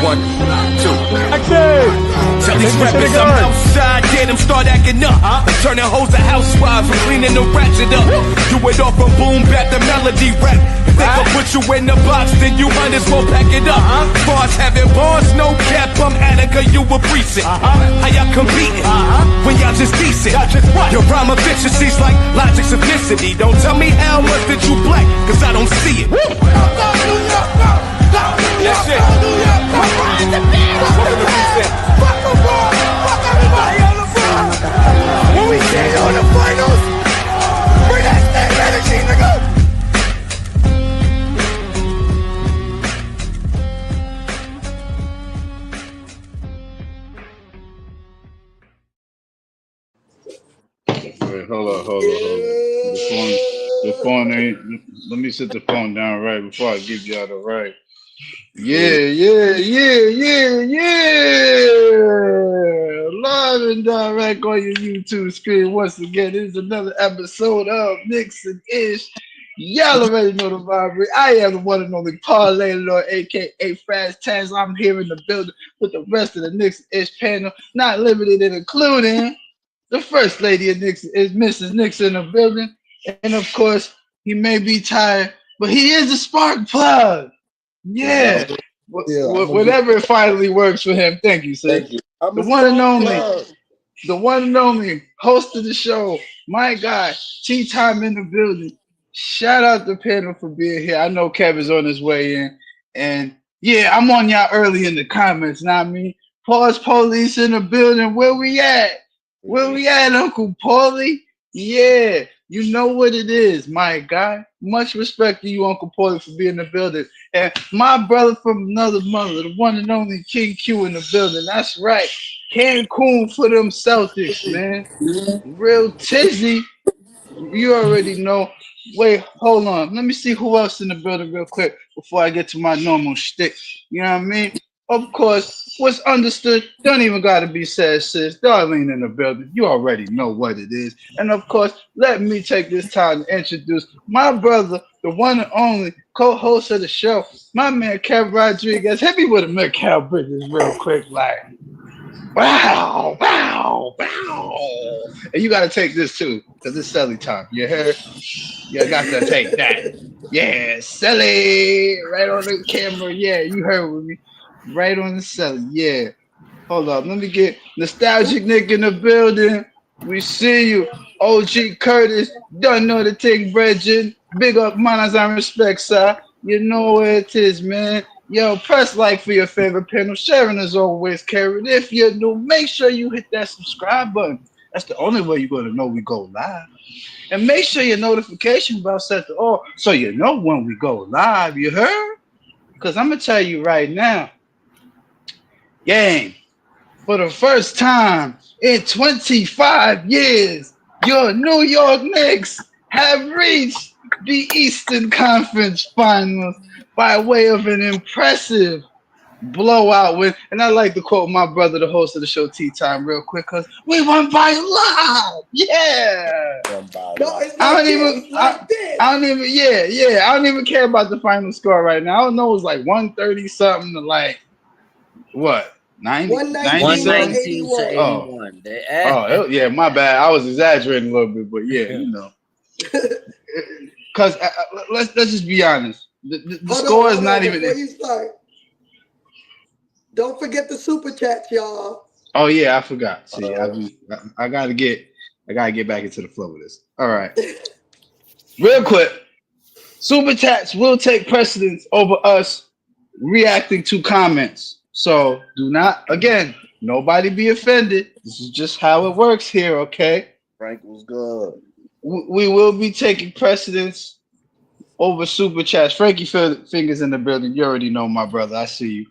1, 2. Tell these rappers I'm outside, get them start acting up. Turning hoes to housewives and cleaning the ratchet up. Do it all from boom back to melody rap. If they can put you in the box, then you might as well pack it up. Bars having bars, no cap, I'm Attica, you a precinct. How y'all competing when y'all just decent? Your rhyme efficiency's like logic's ethnicity. Don't tell me how much that you black, cause I don't see it. That's it. Welcome to precinct. Fuck the ball! Fuck everybody on the ball! When we get on the finals, bring that same energy, nigga! Wait, hold on. The phone ain't. Let me set the phone down right before I give y'all the right. Yeah. Live and direct on your YouTube screen once again. This is another episode of Knicks and Ish. Y'all already know the vibe. I am the one and only Parlay Lord, aka Fast Tans. I'm here in the building with the rest of the Knicks and Ish panel, not limited and including the first lady of Knicks is Mrs. Knicks in the building. And of course, he may be tired, but he is a spark plug. Yeah. Whatever it finally works for him. Thank you, sir. Thank you. The one and only host of the show, my guy, Tea Time in the building. Shout out the panel for being here. I know Kevin's on his way in. And yeah, I'm on y'all early in the comments. Now I mean, Pause Police in the building. Where we at? Where we at, Uncle Paulie? Yeah, you know what it is, my guy. Much respect to you, Uncle Paulie, for being in the building. And my brother from another mother, the one and only King Q in the building. That's right. Cancun for them Celtics, man. Real tizzy. You already know. Wait, hold on. Let me see who else in the building real quick before I get to my normal shtick. You know what I mean? Of course, what's understood don't even gotta be said, sis. Darlene in the building. You already know what it is. And of course, let me take this time to introduce my brother, the one and only co-host of the show, my man Kev Rodriguez. Hit me with a Mikal Bridges real quick, like wow. And you gotta take this too, because it's Selly time. You heard? You got to take that. Yeah, Selly, right on the camera. Yeah, you heard with me. Right on the celly, yeah. Hold up, let me get Nostalgic Nick in the building. We see you. OG Curtis, don't know the thing, Bridget. Big up, manners and respect, sir. You know where it is, man. Yo, press like for your favorite panel. Sharing as always, Karen. If you're new, make sure you hit that subscribe button. That's the only way you're going to know we go live. And make sure your notification bell set to all so you know when we go live. You heard? Because I'm going to tell you right now, gang, for the first time in 25 years, your New York Knicks have reached the Eastern Conference Finals by way of an impressive blowout win. And I like to quote my brother, the host of the show, Tea Time, real quick, because we won by a lot. Yeah. I don't even care about the final score right now. I don't know, it was like 130 something to like what? 119 to 81. Yeah, my bad. I was exaggerating a little bit, but yeah, you know. Because let's just be honest. The score is not even. Before you start, don't forget the super chat, y'all. Oh yeah, I forgot. See, I gotta get back into the flow of this. All right, real quick. Super chats will take precedence over us reacting to comments. So do not, again, nobody be offended. This is just how it works here, okay? Frank was good. We will be taking precedence over super chats. Frankie Fingers in the building. You already know, my brother. I see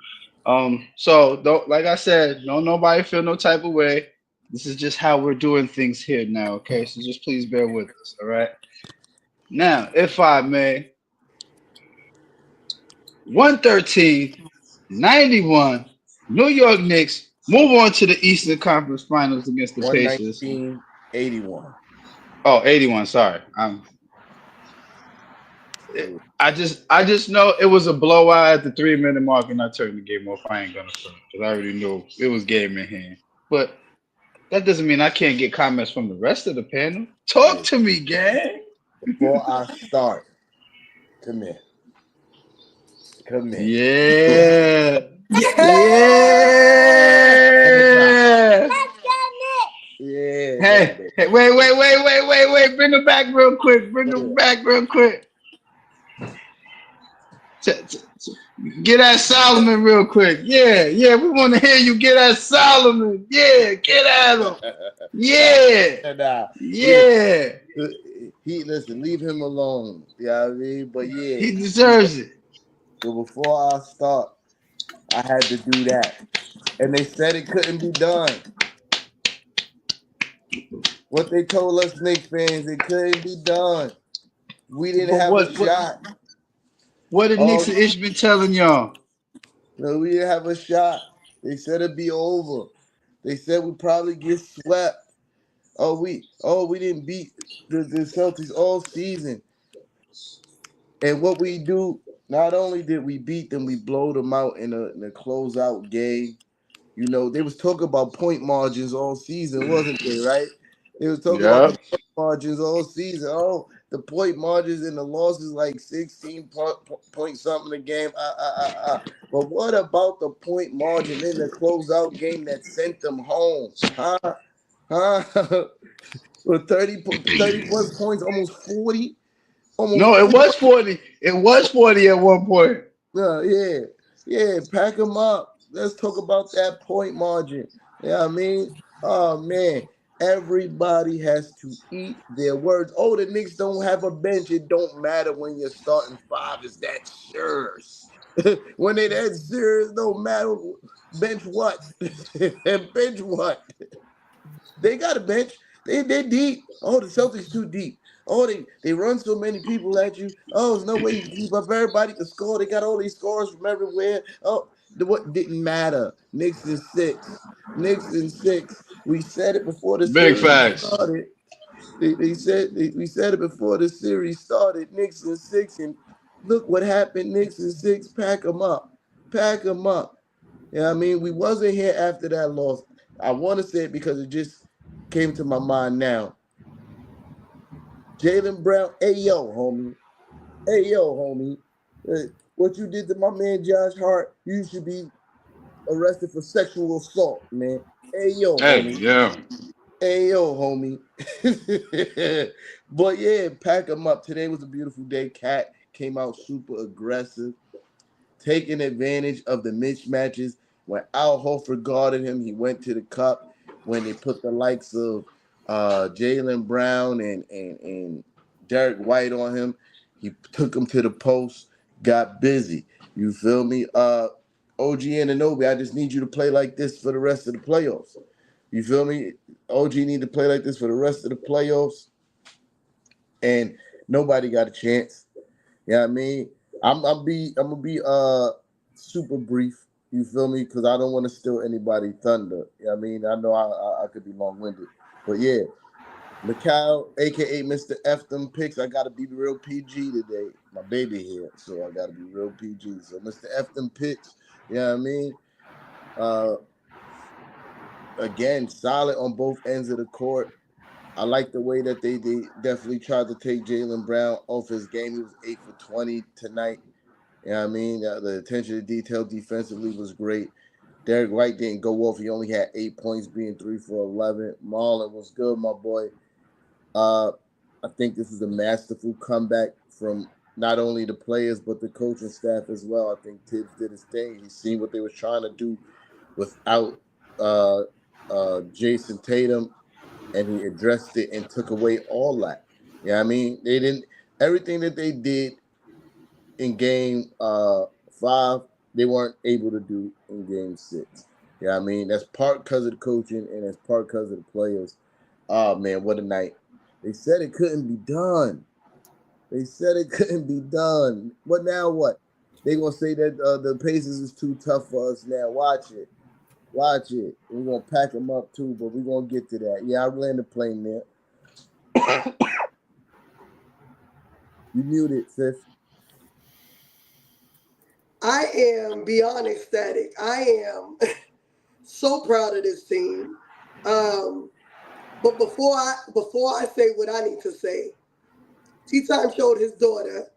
you. So don't, like I said, don't nobody feel no type of way. This is just how we're doing things here now, okay? So just please bear with us, all right? Now, if I may, 113-91, New York Knicks move on to the Eastern Conference Finals against the Pacers. 81. Oh, 81, sorry. I just know it was a blowout at the 3-minute mark, and I turned the game off. I ain't gonna front because I already knew it was game in hand. But that doesn't mean I can't get comments from the rest of the panel. Talk to me, gang. Before I start, come here. Yeah. Yeah. Yeah. Hey, wait. Bring it back real quick. Get at Solomon real quick. Yeah, we want to hear you get at Solomon. Yeah, get at him. Yeah. He listen, leave him alone. You know what I mean? But yeah. He deserves it. So before I start, I had to do that. And they said it couldn't be done. What they told us Knicks fans, it couldn't be done. We didn't have a shot. What did Knicks and Ish been telling y'all? No, we didn't have a shot. They said it'd be over. They said we'd probably get swept. We didn't beat the Celtics all season. And what we do, not only did we beat them, we blow them out in a closeout game. You know, they was talking about point margins all season, wasn't they, right? They was talking about the point margins all season. Oh, the point margins in the losses like 16 point something a game. But what about the point margin in the closeout game that sent them home? With 30 plus points, almost 40. No, it was 40. It was 40 at one point. Yeah. Pack them up. Let's talk about that point margin. You know what I mean? Oh, man. Everybody has to eat their words. Oh, the Knicks don't have a bench. It don't matter when you're starting five. Is that serious? When they that serious, no matter. Bench what? Bench what? They got a bench. They're deep. Oh, the Celtics too deep. Oh, they run so many people at you. Oh, there's no way you can keep up everybody to score. They got all these scores from everywhere. Oh, what didn't matter? Knicks in six. We said it before the Big series facts. started. We said it before the series started. Knicks in six, and look what happened. Knicks in six. Pack them up. You know what I mean? We wasn't here after that loss. I want to say it because it just came to my mind now. Jalen Brown, hey yo, homie. What you did to my man Josh Hart, you should be arrested for sexual assault, man. Hey yo, homie. But yeah, pack them up. Today was a beautiful day. Cat came out super aggressive, taking advantage of the mismatches. When Al Horford guarded him, he went to the cup. When they put the likes of Jalen Brown and Derek White on him, he took him to the post, got busy. You feel me? OG Anunoby, I just need you to play like this for the rest of the playoffs. You feel me? OG need to play like this for the rest of the playoffs. And nobody got a chance. You know what I mean? I'm gonna be super brief. You feel me? Because I don't want to steal anybody's thunder. You know what I mean? I know I could be long-winded. But yeah, Mikal, a.k.a. Mr. F them picks, I got to be real PG today. My baby here, so I got to be real PG. So Mr. F them picks, you know what I mean? Again, solid on both ends of the court. I like the way that they definitely tried to take Jalen Brown off his game. He was 8 for 20 tonight. You know what I mean? The attention to detail defensively was great. Derek White didn't go off. He only had 8 points, being 3 for 11. Marlon was good, my boy. I think this is a masterful comeback from not only the players, but the coaching staff as well. I think Tibbs did his thing. He's seen what they were trying to do without Jason Tatum, and he addressed it and took away all that. You know what I mean? They didn't – everything that they did in game 5, they weren't able to do in game 6. You know what I mean? That's part because of the coaching and that's part because of the players. Oh, man, what a night. They said it couldn't be done. But now what? They going to say that the Pacers is too tough for us now. Watch it. We're going to pack them up too, but we're going to get to that. Yeah, I land the plane there. You muted, sis. I am beyond ecstatic. I am so proud of this team. But before I say what I need to say, T-Time showed his daughter.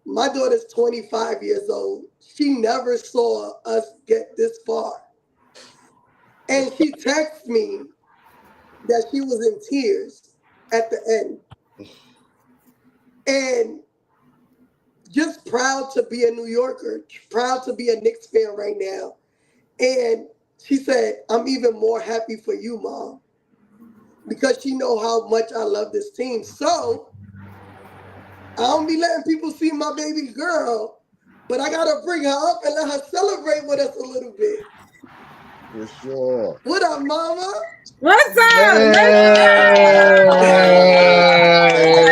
My daughter's 25 years old. She never saw us get this far. And she texted me that she was in tears at the end. And just proud to be a New Yorker, proud to be a Knicks fan right now. And she said, I'm even more happy for you, Mom, because she know how much I love this team. So I don't be letting people see my baby girl, but I got to bring her up and let her celebrate with us a little bit. For sure. What up, Mama? What's up? Hey,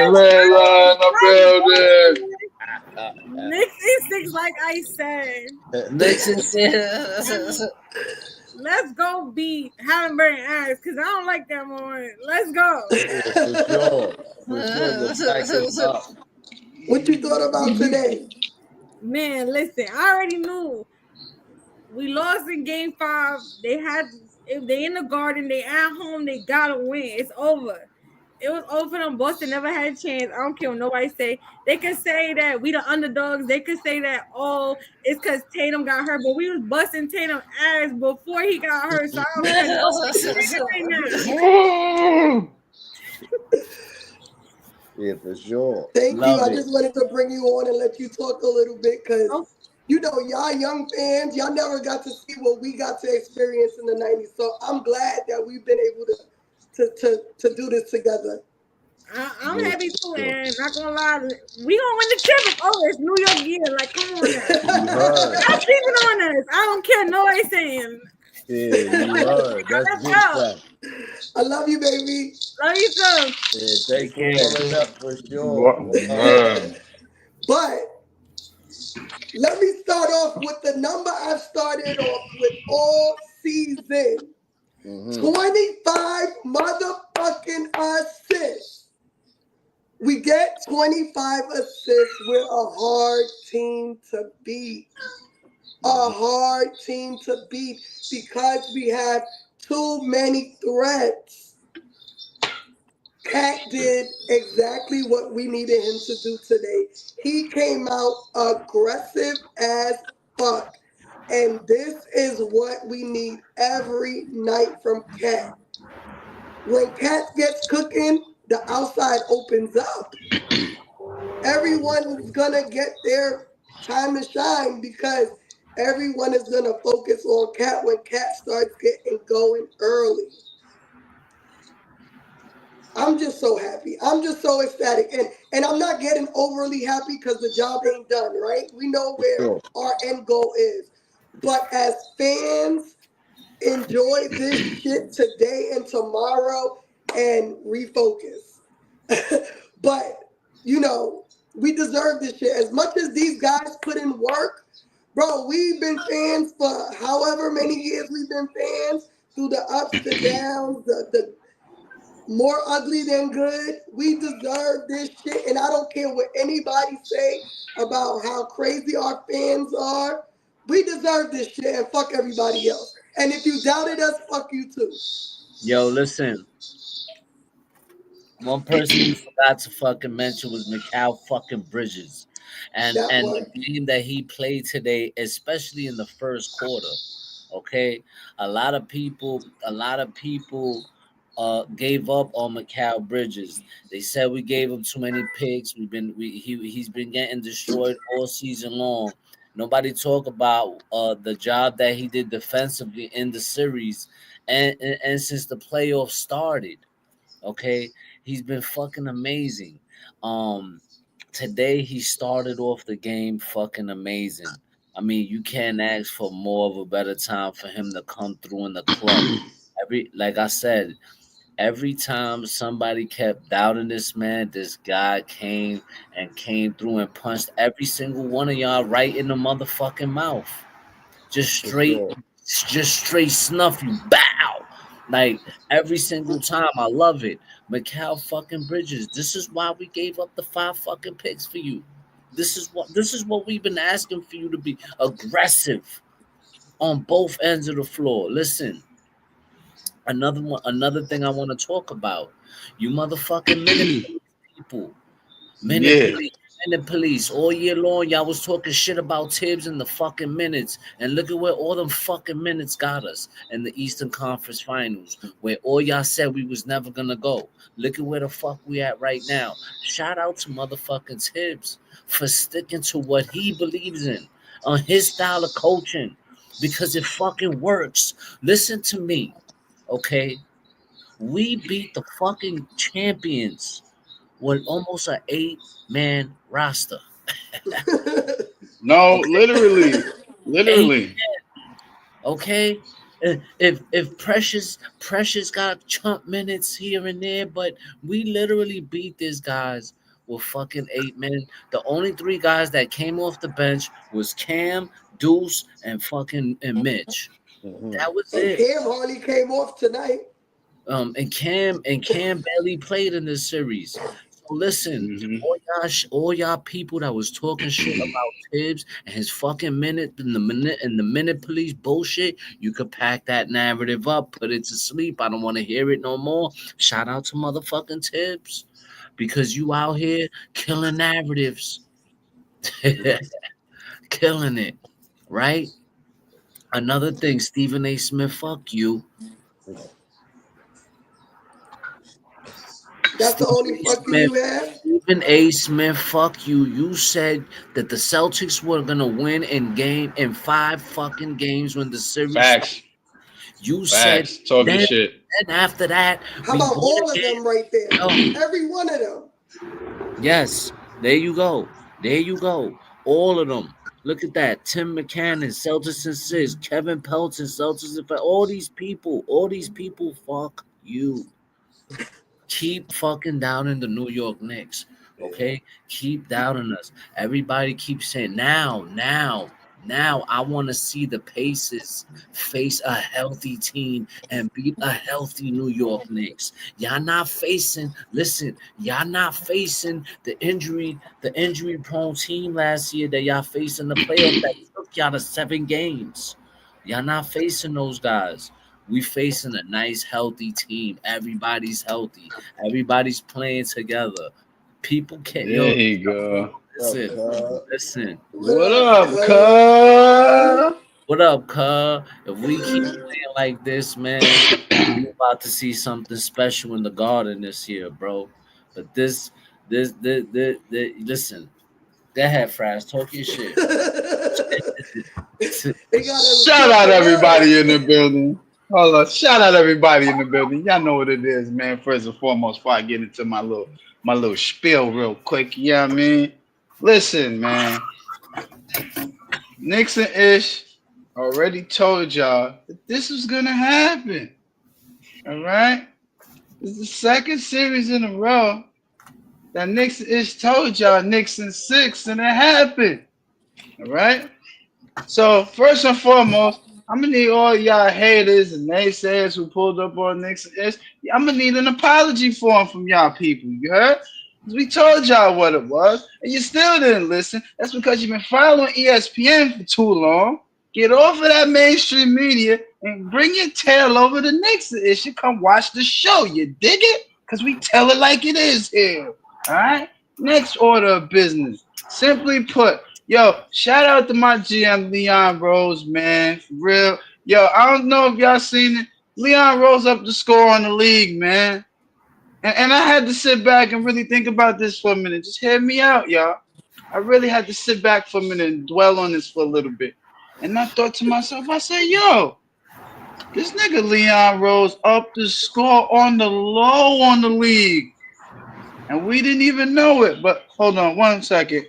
Red Line the building. Knicks is six, like I said. Knicks is Let's go beat Halliburton ass, because I don't like that one. Let's go. For sure. Let's back this up. What you thought about today? Man, listen, I already knew we lost in game 5. If they in the Garden, they at home, they gotta win. It's over. It was over for them. Boston never had a chance. I don't care what nobody say. They could say that we the underdogs. They could say that, oh, it's because Tatum got hurt, but we was busting Tatum ass before he got hurt. So I don't care. Yeah, for sure. Thank Love you. I it. just wanted to bring you on and let you talk a little bit because, you know, y'all young fans, y'all never got to see what we got to experience in the 90s. So I'm glad that we've been able to do this together. I'm happy too, and not gonna lie, we gonna win the chip. Oh, it's New York year. Like, come on now. Stop sleeping on us. I don't care. Nobody saying. Yeah, you heard. That's good stuff. I love you, baby. Love you too. Yeah, thanks for pulling up for sure. But let me start off with the number I've started off with all season. 25 motherfucking assists. We get 25 assists. We're a hard team to beat. A hard team to beat because we have too many threats. Cat did exactly what we needed him to do today. He came out aggressive as fuck. And this is what we need every night from Cat. When Cat gets cooking, the outside opens up. Everyone's gonna get their time to shine because everyone is gonna focus on Cat when Cat starts getting going early. I'm just so happy. I'm just so ecstatic. And I'm not getting overly happy because the job ain't done, right? We know where our end goal is. But as fans, enjoy this shit today and tomorrow and refocus. But, you know, we deserve this shit. As much as these guys put in work, bro, we've been fans for however many years we've been fans, through the ups, the downs, the more ugly than good. We deserve this shit. And I don't care what anybody say about how crazy our fans are. We deserve this shit and fuck everybody else. And if you doubted us, fuck you too. Yo, listen. One person you forgot to fucking mention was Mikal fucking Bridges. And the game that he played today, especially in the first quarter. Okay. A lot of people gave up on Mikal Bridges. They said we gave him too many picks. He's been getting destroyed all season long. Nobody talk about the job that he did defensively in the series and since the playoffs started. Okay, he's been fucking amazing. Today he started off the game fucking amazing. I mean, you can't ask for more of a better time for him to come through in the club. Like I said, every time somebody kept doubting this man, this guy came through and punched every single one of y'all right in the motherfucking mouth. Just straight snuff you. Bow! Like every single time. I love it. Mikal fucking Bridges. This is why we gave up the 5 fucking picks for you. This is what we've been asking for you to be aggressive on both ends of the floor. Listen, another thing I want to talk about. You motherfucking minute people. Yeah. Minute police. All year long, y'all was talking shit about Tibbs in the fucking minutes. And look at where all them fucking minutes got us in the Eastern Conference Finals, where all y'all said we was never gonna go. Look at where the fuck we at right now. Shout out to motherfucking Tibbs for sticking to what he believes in on his style of coaching because it fucking works. Listen to me, okay? We beat the fucking champions with almost an 8-man roster. No, Okay, literally. 8. Literally. Okay, if Precious got chump minutes here and there, but we literally beat these guys with fucking 8 men. The only 3 guys that came off the bench was Cam, Deuce, and Mitch. That was And it. Cam hardly came off tonight. And Cam barely played in this series. So listen, Mm-hmm. all y'all people that was talking shit about Tibbs and his fucking minute police bullshit, you could pack that narrative up, put it to sleep. I don't want to hear it no more. Shout out to motherfucking Tibbs because you out here killing narratives, killing it, right? Another thing, Stephen A. Smith, fuck you. That's the only fuck you have? Stephen A. Smith, fuck you. You said that the Celtics were gonna win in 5 fucking games when the series started. Facts. You said Facts. Talking then, shit. then after that, How we about won all a of game. them right there? Yo, Every one of them. yes, there you go. There you go. All of them. Look at that. Tim McCannon, Celtics and 6. Kevin Pelton, Celtics and 5. All these people, fuck you. Keep fucking down in the New York Knicks. Okay? Keep doubting us. Everybody keeps saying now, I want to see the Pacers face a healthy team and beat a healthy New York Knicks. Y'all not facing the injury prone team last year that y'all faced in the playoffs that took y'all to 7 games. Y'all not facing those guys. We facing a nice, healthy team. Everybody's healthy. Everybody's playing together. People can't. There you go. Listen. What up, cuz? What up, cuz? If we keep playing like this, man, we're about to see something special in the Garden this year, bro. But this listen. Go ahead, Fraz. Talk your shit. Shout out everybody in the building. Hold on. Shout out everybody in the building. Y'all know what it is, man. First and foremost, before I get into my little spiel real quick. You know what I mean? Listen, man. Knicks and Ish already told y'all that this was gonna happen. All right? This is the second series in a row that Knicks and Ish told y'all Knicks and 6, and it happened. All right? So first and foremost, I'm gonna need all y'all haters and naysayers who pulled up on Knicks and Ish. I'm gonna need an apology form from y'all people. You heard? We told y'all what it was, and you still didn't listen. That's because you've been following ESPN for too long. Get off of that mainstream media and bring your tail over to Knicks and Ish. Come watch the show. You dig it? Because we tell it like it is here. All right? Next order of business. Simply put, yo, shout out to my GM, Leon Rose, man. For real. Yo, I don't know if y'all seen it. Leon Rose up the score on the league, man. And I had to sit back and really think about this for a minute. Just hear me out, y'all. I really had to sit back for a minute and dwell on this for a little bit. And I thought to myself, I said, yo, this nigga Leon Rose up the score on the low on the league. And we didn't even know it. But hold on 1 second.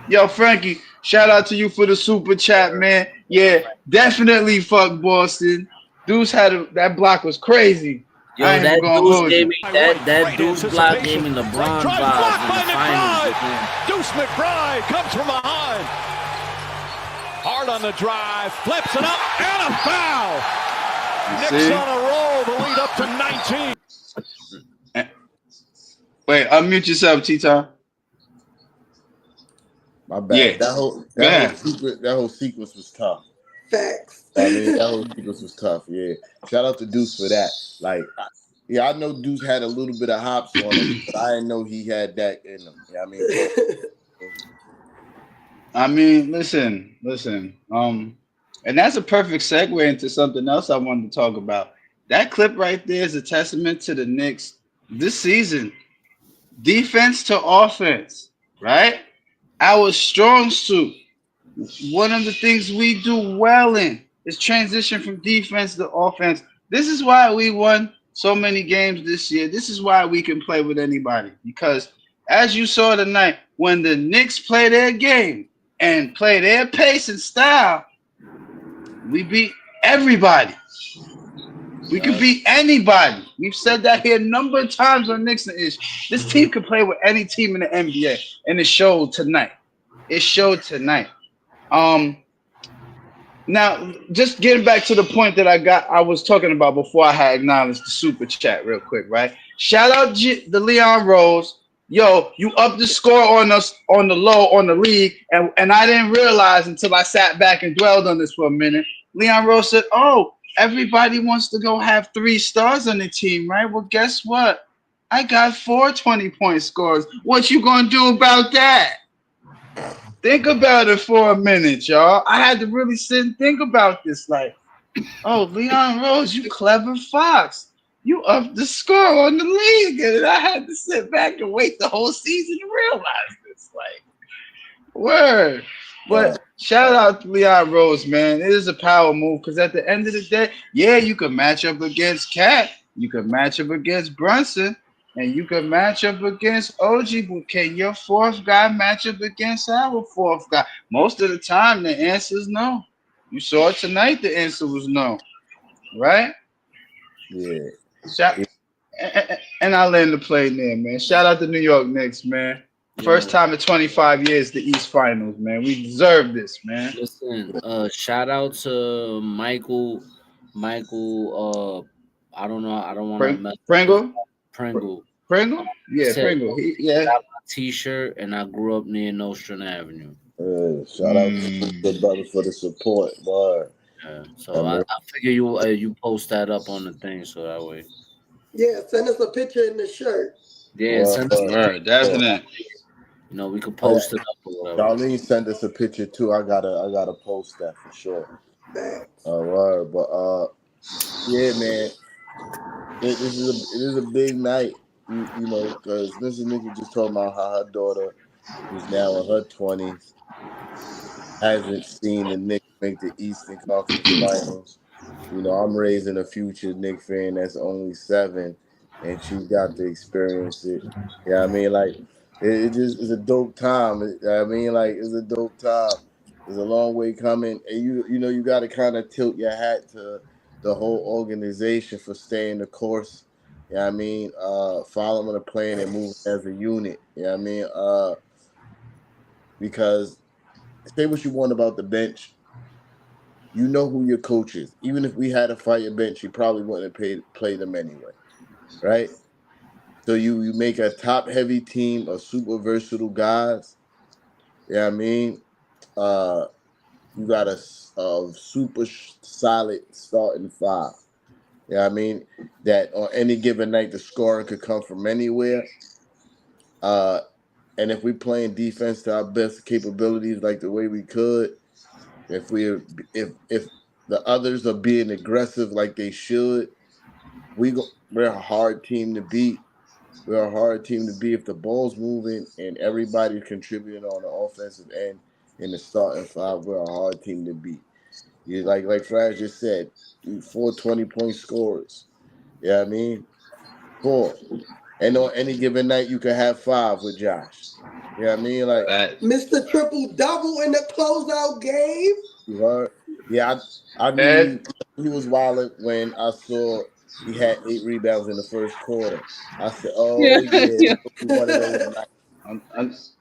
Yo, Frankie, shout out to you for the super chat, man. Yeah, definitely fuck Boston. Deuce had that block was crazy. Yo, that Deuce gave me that Deuce block gave me LeBron vibes in the finals. Deuce McBride comes from behind. Hard on the drive, flips it up, and a foul. Knicks on a roll, the lead up to 19. Wait, unmute yourself, T-Tom. My bad. Yeah. That whole sequence was tough. Facts. I mean, that whole sequence was tough. Yeah. Shout out to Deuce for that. Like, I know Deuce had a little bit of hops on him, but I didn't know he had that in him. Yeah, I mean, I mean, listen. And that's a perfect segue into something else I wanted to talk about. That clip right there is a testament to the Knicks this season. Defense to offense, right? Our strong suit. One of the things we do well in is transition from defense to offense. This is why we won so many games this year. This is why we can play with anybody. Because as you saw tonight, when the Knicks play their game and play their pace and style, we beat everybody. We could beat anybody. We've said that here a number of times on Knicks and Ish. This team could play with any team in the NBA, and it showed tonight. Now, just getting back to the point that I was talking about before I had acknowledged the super chat real quick, right? Shout out the Leon Rose. Yo, you upped the score on us on the low on the league, and I didn't realize until I sat back and dwelled on this for a minute. Leon Rose said, "Oh, everybody wants to go have 3 stars on the team, right? Well, guess what? I got 4 20-point scores. What you gonna do about that?" Think about it for a minute, y'all. I had to really sit and think about this. Like, oh, Leon Rose, you clever fox. You upped the score on the league. And I had to sit back and wait the whole season to realize this. Like, word. But shout out to Leon Rose, man. It is a power move because at the end of the day, yeah, you can match up against Cat. You can match up against Brunson. And you can match up against OG, but can your 4th guy match up against our 4th guy? Most of the time, the answer is no. You saw it tonight, the answer was no. Right? yeah. And I land the plane there, man. Shout out to New York Knicks, man. First time in 25 years, the East Finals, man. We deserve this, man. Listen, shout out to Michael. I don't know. I don't want to mess. Pringle? Pringle? Yeah, Pringle. I got my T-shirt, and I grew up near Nostrand Avenue. Shout out to the brother for the support, boy. Yeah, so I figure you post that up on the thing, so that way. Yeah, send us a picture in the shirt. Yeah, send us a picture. Definitely. You know, we could post it up or whatever. Darlene sent us a picture too. I gotta post that for sure. All right, but yeah, man. It is a big night, you know, because Mrs. Nikki just talking about how her daughter, who's now in her 20s, hasn't seen the Knicks make the Eastern Conference Finals. You know, I'm raising a future Knicks fan that's only 7, and she got to experience it. Yeah, I mean, like, it just is a dope time. It's a dope time. It's a long way coming, and you know, you got to kind of tilt your hat to the whole organization for staying the course. Yeah, I mean, following the plan and moving as a unit. Yeah, I mean, because say what you want about the bench, you know who your coach is. Even if we had to fight your bench, you probably wouldn't have played them anyway, right? So you make a top-heavy team of super versatile guys. Yeah, I mean, you got a super solid starting 5. Yeah, I mean, that on any given night, the scoring could come from anywhere. And if we're playing defense to our best capabilities, like the way we could, if the others are being aggressive like they should, we're a hard team to beat. We're a hard team to beat if the ball's moving and everybody's contributing on the offensive end in the starting 5. We're a hard team to beat. You like Fraz just said, 4 20-point scorers. Yeah, I mean, 4. And on any given night, you can have 5 with Josh. Yeah, I mean, like Mr. Triple Double in the closeout game. You heard? Yeah, I knew he was wild when I saw he had 8 rebounds in the first quarter. I said, "Oh yeah. One of those nights."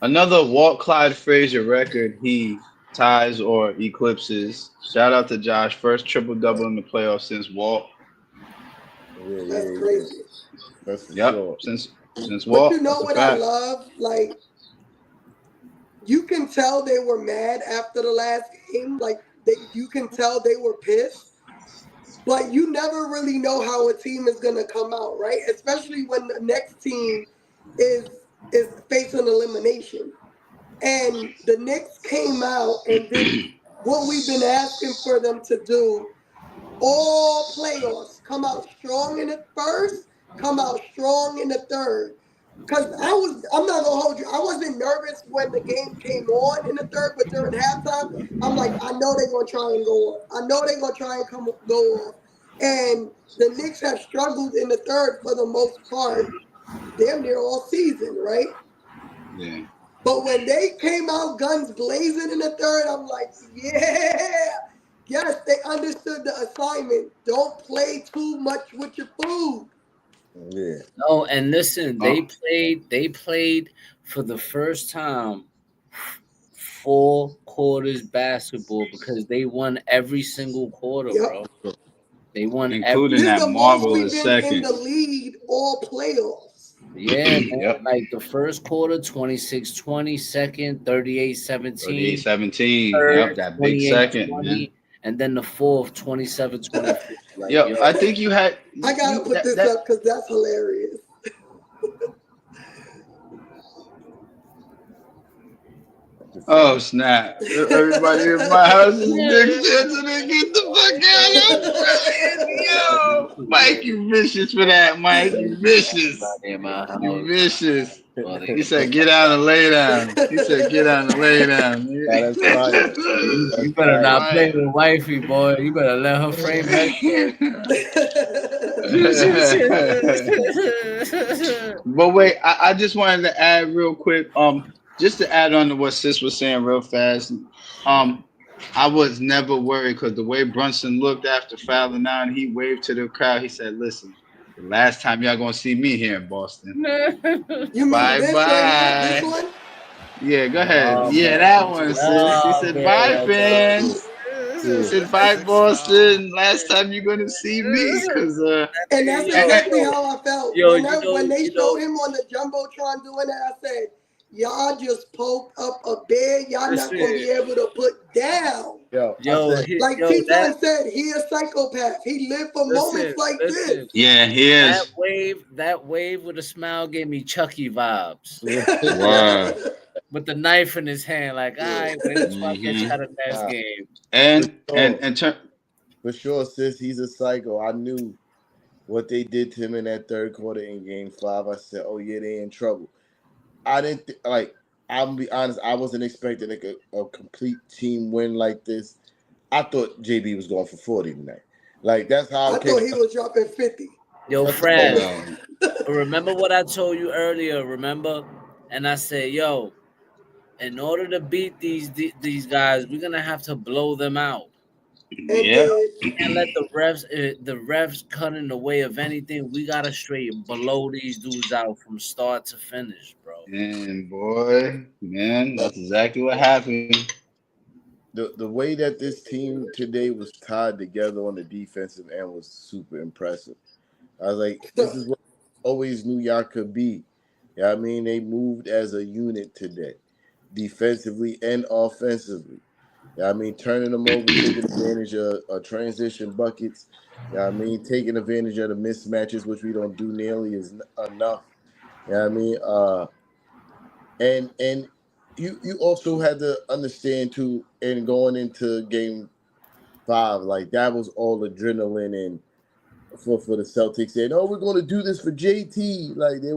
Another Walt Clyde Frazier record he ties or eclipses. Shout out to Josh, first triple-double in the playoffs since Walt. That's crazy. That's for sure. Since Walt. But you know what I love? Like, you can tell they were mad after the last game. Like you can tell they were pissed. But you never really know how a team is gonna come out, right? Especially when the next team is facing elimination. And the Knicks came out and did what we've been asking for them to do all playoffs. Come out strong in the first, come out strong in the third. Because I'm not gonna hold you. I wasn't nervous when the game came on in the third, but during halftime, I'm like, I know they're gonna try and go off. I know they're gonna try and go off. And the Knicks have struggled in the third for the most part, damn near all season, right? Yeah. But when they came out guns blazing in the third, I'm like, yeah. Yes, they understood the assignment. Don't play too much with your food. Yeah. No, and listen, they played for the first time 4 quarters basketball because they won every single quarter, Yep. bro. They won Including This is that the most we've marvelous been second. in the lead all playoffs. Yeah, man. Yep. Like the first quarter, 26-20, second, 38-17. 38-17. Third, Yep, that big second, 28-20, man. and then the fourth, 27-24. Like, Yo, I think you had. I gotta put this up because that's hilarious. Oh snap! Everybody in my house is Knicks fans, and they get the fuck out of Yo, Mike, you vicious for that, Mike. You vicious. You vicious. He said, "Get down and lay down." He said, "Get down and lay down." That's fire. You better not play with wifey, boy. You better let her frame that. But wait, I just wanted to add real quick. Just to add on to what Sis was saying real fast. I was never worried because the way Brunson looked after fouling out, and he waved to the crowd. He said, "Listen, the last time y'all gonna see me here in Boston." You mean Bye this bye. right here, this one? Yeah, go ahead. Oh, yeah, man. that one, sis. He said, man, "Bye, fans." He said, "Bye, Boston. Last time you're gonna see me, because And that's exactly how I felt. When they showed him on the Jumbotron doing that, I said, y'all just poked up a bear y'all not going to be able to put down. Like T-Time said, he a psychopath. He lived for moments like this. Yeah, he is. That wave with a smile gave me Chucky vibes. Wow. With the knife in his hand, like, all right, wait until I get you out of next game. And for sure, sis, he's a psycho. I knew what they did to him in that third quarter in Game 5. I said, "Oh yeah, they in trouble." I didn't I'm gonna be honest. I wasn't expecting a complete team win like this. I thought JB was going for 40 tonight. Like that's how I thought he was dropping 50. Yo, Fred, remember what I told you earlier? Remember? And I said, yo, in order to beat these guys, we're gonna have to blow them out. Yeah. We can't let the refs cut in the way of anything. We gotta straight blow these dudes out from start to finish, bro. And boy, man, that's exactly what happened. The way that this team today was tied together on the defensive end was super impressive. I was like, this is what I always knew y'all could be. You know what I mean? They moved as a unit today, defensively and offensively. You know what I mean? Turning them over, taking advantage of transition buckets. You know what I mean? Taking advantage of the mismatches, which we don't do nearly as enough. You know what I mean? And you also had to understand too, and going into Game 5, like that was all adrenaline and for the Celtics saying, "Oh, we're going to do this for JT." Like they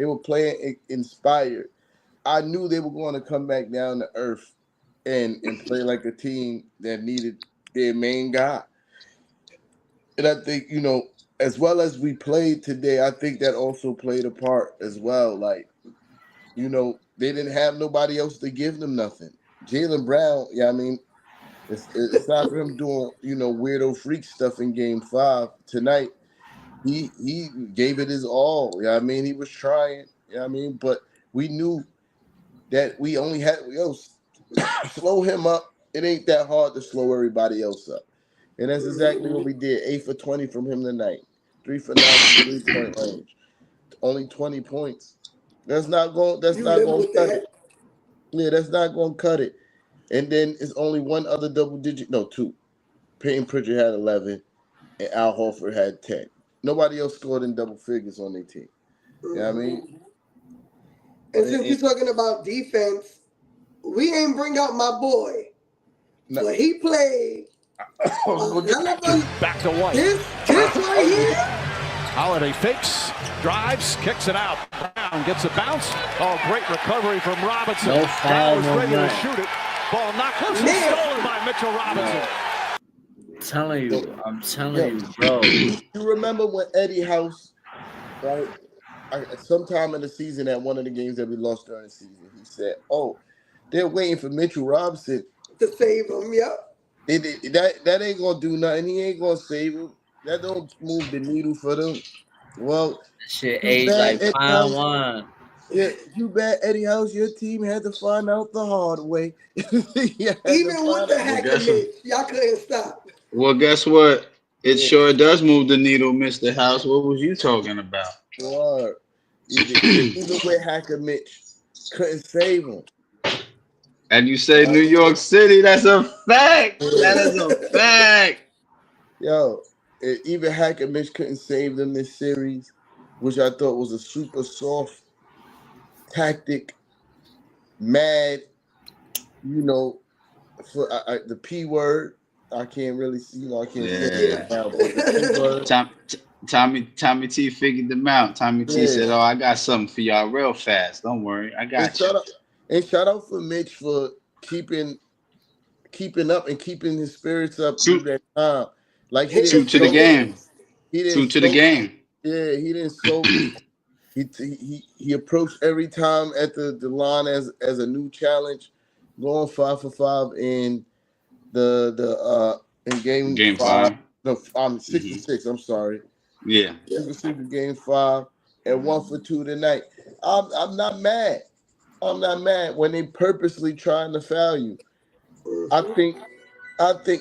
were playing inspired. I knew they were going to come back down to earth and play like a team that needed their main guy. And I think, as well as we played today, I think that also played a part as well. Like, they didn't have nobody else to give them nothing. Jalen Brown, aside from him doing, weirdo freak stuff in Game 5 tonight, he gave it his all. He was trying. But we knew that we only had slow him up. It ain't that hard to slow everybody else up, and that's exactly what we did. 8 for 20 from him tonight, 3 for 9 from 3-point range, only 20 points. That's not going to cut it. Yeah, that's not going to cut it. And then it's only one other double digit. No, two. Peyton Pritchard had 11, and Al Horford had 10. Nobody else scored in double figures on their team. You know what I mean? And since we're talking about defense, we ain't bring out my boy. No. But he played Back to White. this right here. Holiday fakes, drives, kicks it out. Brown gets a bounce. Oh, great recovery from Robinson. No foul, Brown was no ready to nothing. shoot it. Ball knocked loose and stolen by Mitchell Robinson. I'm telling you, bro. You remember when Eddie House, right? Sometime in the season at one of the games that we lost during the season, he said, "Oh, they're waiting for Mitchell Robinson to save him." Yep. That ain't gonna do nothing. He ain't gonna save him. That don't move the needle for them. Well, Shit aged like fine wine. Yeah, you bad, Eddie House. Your team had to find out the hard way. Even with the hack of Mitch, y'all couldn't stop. Well, guess what? It sure does move the needle, Mr. House. What was you talking about? Sure. Even with Hacker Mitch, couldn't save him. And you say New York City, that's a fact. That is a fact. Yo, even Hacker Mitch couldn't save them this series, which I thought was a super soft tactic. Mad, for the P word. I can't really see, I can't say it now, but the P word. Tommy T figured them out. Tommy T said, "Oh, I got something for y'all real fast. Don't worry, I got you." Shout out for Mitch for keeping up and keeping his spirits up through that time. Like true to the game. True to the game. Yeah, he didn't soak. He approached every time at the line as a new challenge, going 5 for 5 in in game 5. No, 6 for 6. I'm sorry. Yeah. 6 for 6 in game 5 and 1 for 2 tonight. I'm not mad. I'm not mad when they purposely trying to foul you. I think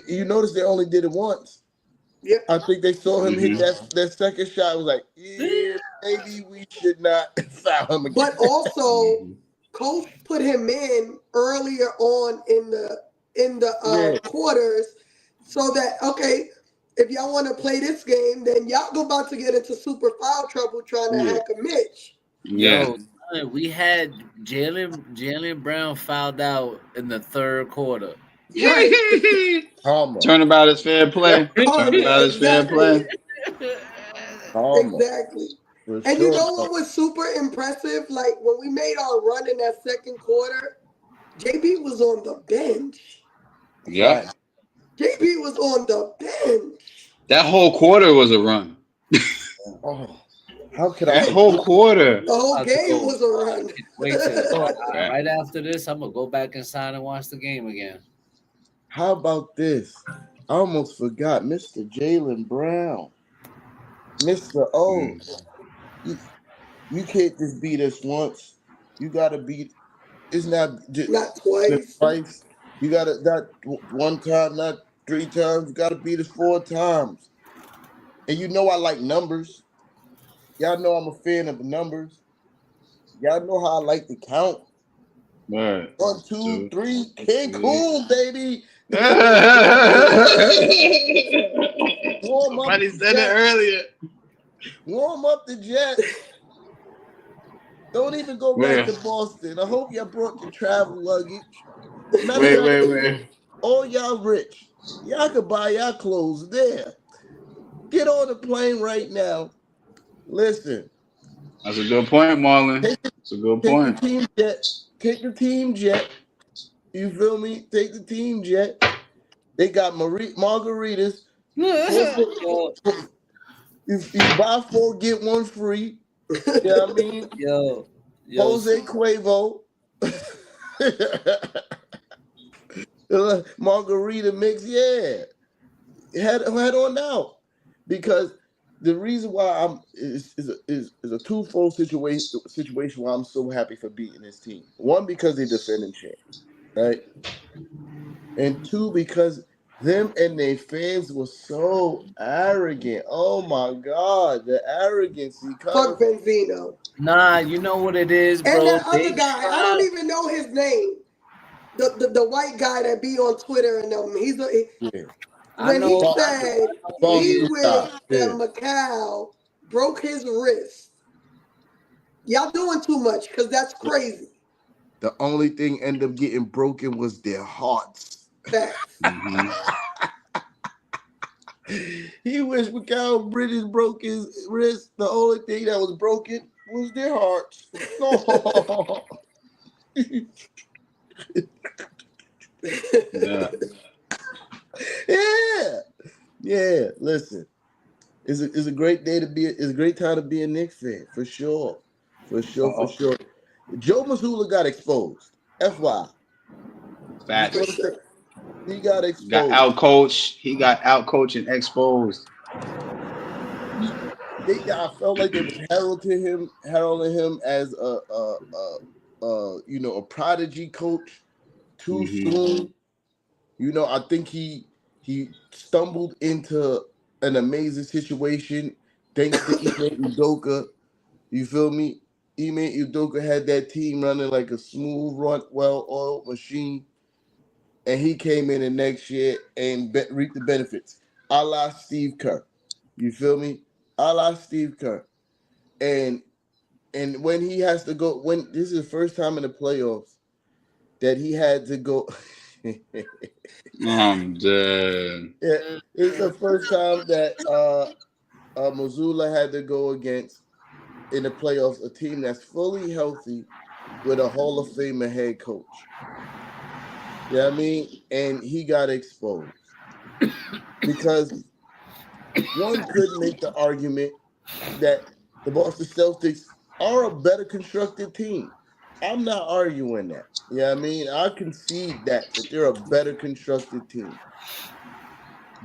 you notice they only did it once. Yeah. I think they saw him hit that second shot. Was like, yeah, maybe we should not foul him again. But also, Coach put him in earlier on in the quarters, so that if y'all want to play this game, then y'all go about to get into super foul trouble trying to hack a Mitch. Yeah. Yo, we had Jalen Brown fouled out in the third quarter. Turnabout is fair play. Turnabout is fair play. Exactly. And you know what was super impressive? Like when we made our run in that second quarter, JB was on the bench. Yeah. JB was on the bench. That whole quarter was a run. How could that whole quarter? The whole game was a run. Wait till right after this, I'm gonna go back inside and watch the game again. How about this? I almost forgot Mr. Jalen Brown. Mr. O. You can't just beat us once. You gotta beat. It's not twice. You gotta not one time, not 3 times. You gotta beat us 4 times. And you know I like numbers. Y'all know I'm a fan of the numbers. Y'all know how I like to count. Right. 1, 2, 3, Cancun, baby. Somebody said it earlier. Warm up the Jets. Don't even go back to Boston. I hope y'all brought your travel luggage. Wait. All y'all rich. Y'all can buy y'all clothes there. Get on the plane right now. Listen. That's a good point, Marlon. That's a good point. Take the team jet. You feel me? Take the team jet. They got margaritas. If you buy 4, get 1 free. You know what I mean? Yo. Jose Cuervo. Margarita mix, yeah. Head on out. Because the reason why is a twofold situation why I'm so happy for beating this team. 1, because they're defending champs, right? And 2, because them and their fans were so arrogant. Oh my God, the arrogance. Fuck Benzino. Nah, you know what it is, bro. And that other guy, I don't even know his name. the white guy that be on Twitter and Yeah. when he said he Boston wished style. that Yeah. Mikal broke his wrist. Y'all doing too much because that's crazy. The only thing ended up getting broken was their hearts. Facts. He wished Mikal Bridges broke his wrist. The only thing that was broken was their hearts. No. Yeah. Listen, it's a great day to be. It's a great time to be a Knicks fan for sure. For sure. Joe Mazzulla got exposed. FY. Facts. He got exposed. Got out coached. He got out coached and exposed. I felt like they were heralding him as a prodigy coach too soon. I think he stumbled into an amazing situation thanks to Ime Udoka. You feel me? Ime Udoka had that team running like a smooth, well-oiled machine, and he came in the next year and reaped the benefits, a la Steve Kerr. You feel me? A la Steve Kerr. And when he has to go, when this is the first time in the playoffs that he had to go. I'm dead. Yeah, it's the first time that Mazzulla had to go against in the playoffs a team that's fully healthy with a Hall of Famer head coach. You know what I mean? And he got exposed because one could make the argument that the Boston Celtics are a better constructed team. I'm not arguing that. You know what I mean? I concede that they're a better constructed team.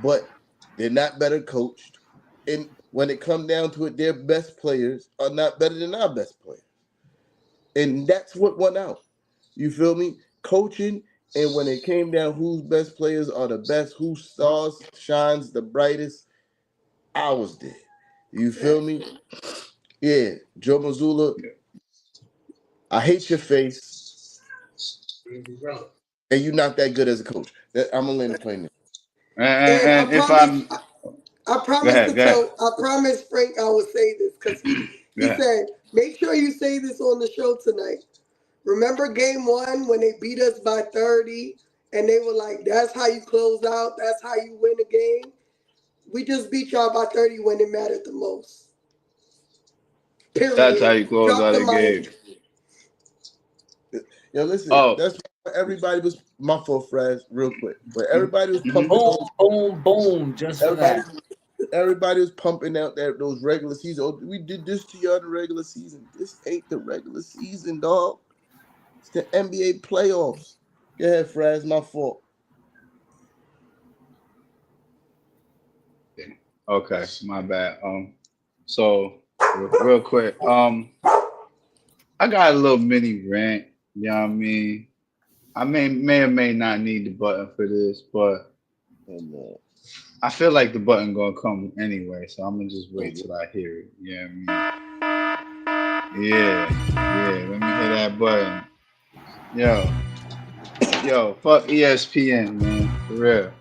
But they're not better coached. And when it comes down to it, their best players are not better than our best players. And that's what won out. You feel me? Coaching, and when it came down whose best players are the best, who stars shines the brightest, I was there. You feel me? Yeah, Joe Mazzulla, I hate your face. And you're not that good as a coach. I'm going to land the plane there. And if I'm... I promise Frank I will say this because he said, make sure you say this on the show tonight. Remember game 1 when they beat us by 30 and they were like, that's how you close out, that's how you win a game? We just beat y'all by 30 when it mattered the most. Period. That's how you close out a game. Yo, listen, that's why everybody was, my fault, Fraz, real quick, but everybody was pumping. Boom, just for that. Everybody was pumping out those regular season. Oh, we did this to you in the regular season. This ain't the regular season, dog. It's the NBA playoffs. Go ahead, Fraz, my fault. Okay, my bad. So real quick, I got a little mini rant. You know what I mean? I may or may not need the button for this, but I feel like the button gonna come anyway, so I'm gonna just wait till I hear it. You know what I mean? Yeah. Let me hear that button. Yo, fuck ESPN, man, for real.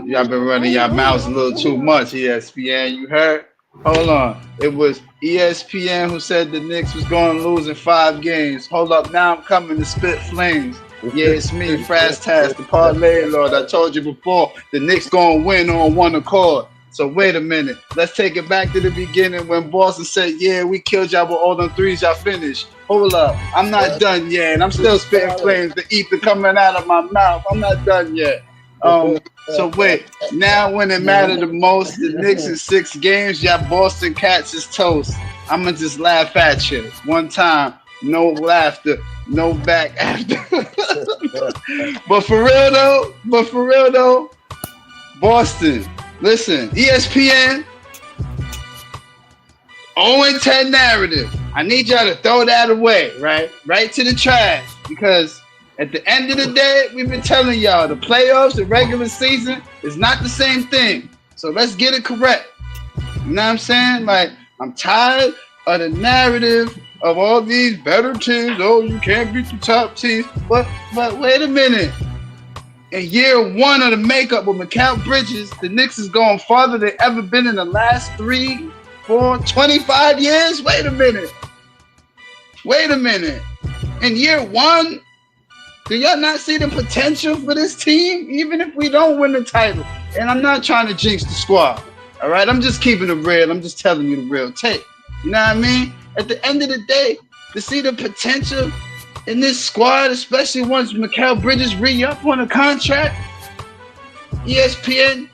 Y'all been running your mouths a little too much, ESPN. You heard? Hold on. It was ESPN who said the Knicks was going to lose in 5 games. Hold up. Now I'm coming to spit flames. Yeah, it's me, Fraz, the parlay lord. I told you before, the Knicks going to win on one accord. So wait a minute. Let's take it back to the beginning when Boston said, yeah, we killed y'all with all them threes y'all finished. Hold up. I'm not done yet. And I'm still spitting flames. The ether coming out of my mouth. I'm not done yet. So wait, now when it mattered the most, the Knicks in 6 games, y'all Boston Cats is toast. I'ma just laugh at you one time, no laughter, no back after. But for real though, Boston, listen, ESPN, 0-10 narrative. I need y'all to throw that away, right to the trash, because at the end of the day, we've been telling y'all the playoffs, the regular season is not the same thing. So let's get it correct. You know what I'm saying? Like, I'm tired of the narrative of all these better teams. Oh, you can't beat the top teams. But wait a minute. In year one of the makeup with Mikal Bridges, the Knicks is going farther than ever been in the last 3, 4, 25 years. Wait a minute. In year one, do y'all not see the potential for this team? Even if we don't win the title. And I'm not trying to jinx the squad. All right, I'm just keeping it real. I'm just telling you the real tape. You know what I mean? At the end of the day, to see the potential in this squad, especially once Mikal Bridges re-up on a contract, ESPN,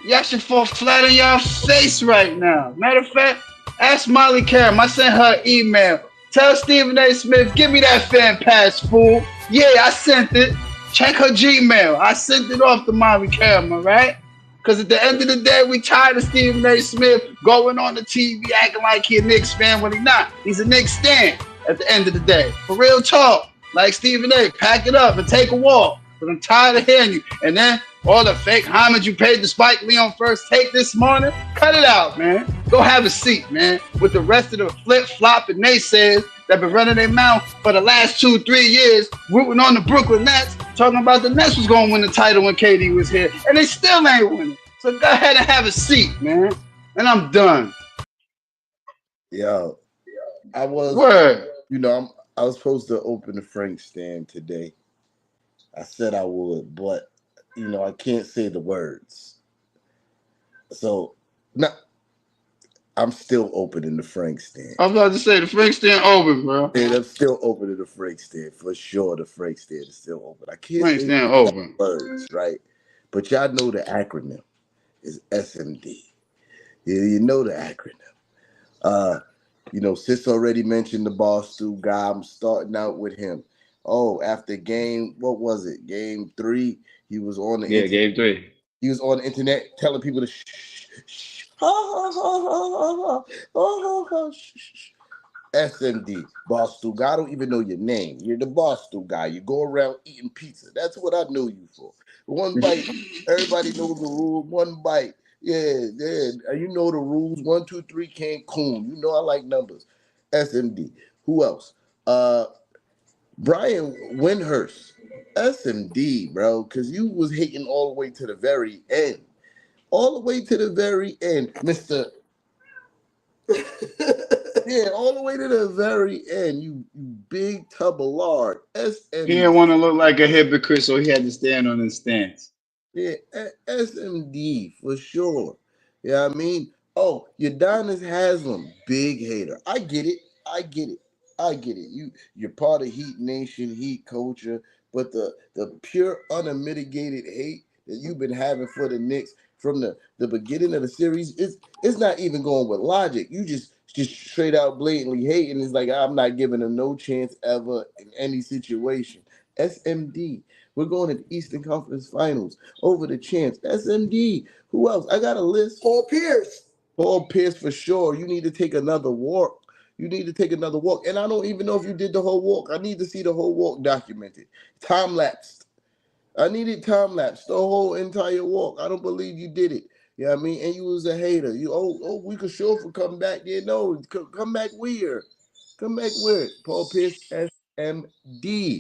y'all should fall flat on y'all face right now. Matter of fact, ask Molly Karam. I sent her an email. Tell Stephen A. Smith, give me that fan pass, fool. Yeah, I sent it. Check her Gmail. I sent it off to Molly Karam, all right? Because at the end of the day, we tired of Stephen A. Smith going on the TV acting like he a Knicks fan when he not. He's a Knicks stan at the end of the day. For real talk, like Stephen A., pack it up and take a walk. Because I'm tired of hearing you. And then all the fake homage you paid to Spike Lee on First Take this morning, cut it out, man. Go have a seat, man, with the rest of the flip-flop and naysayers that been running their mouth for the last 2-3 years, rooting on the Brooklyn Nets, talking about the Nets was going to win the title when KD was here, and they still ain't winning. So go ahead and have a seat, man. And I'm done. Yo, I was, Word. I was supposed to open the Frank stand today. I said I would, but I can't say the words. So now I'm still opening the Frank stand. I was about to say the Frank stand open, bro. And I'm still opening the Frank stand for sure. The Frank stand is still open. I can't Frank say stand open. words, right? But y'all know the acronym is SMD. Yeah, you know the acronym. Sis already mentioned the Boston guy. I'm starting out with him. Oh, after game, what was it? Game 3, he was on the internet. Game 3. He was on the internet telling people to shh, shh, ha, ha, ha, ha, ha, ha, shh, shh. SMD, Boston guy. I don't even know your name. You're the Boston guy. You go around eating pizza. That's what I know you for. One bite. Everybody knows the rule. One bite. Yeah. You know the rules. 1, 2, 3, Cancun. You know I like numbers. SMD. Who else? Brian Windhurst. SMD, bro, because you was hating all the way to the very end. All the way to the very end, Mr. Yeah, all the way to the very end, you big tub of lard. SMD. He didn't want to look like a hypocrite, so he had to stand on his stance. Yeah, SMD for sure. Yeah, I mean, Udonis Haslam, big hater. I get it. You're part of Heat Nation, Heat culture, but the pure unmitigated hate that you've been having for the Knicks from the beginning of the series it's not even going with logic. You just straight out blatantly hate, and it's like I'm not giving them no chance ever in any situation. SMD. We're going to the Eastern Conference Finals over the champs. SMD. Who else? I got a list. Paul Pierce for sure. You need to take another walk. And I don't even know if you did the whole walk. I need to see the whole walk documented. Time-lapsed. I needed time-lapsed, the whole entire walk. I don't believe you did it. You know what I mean? And you was a hater. We could sure for come back. Yeah, no, come back where? Paul Pierce, SMD.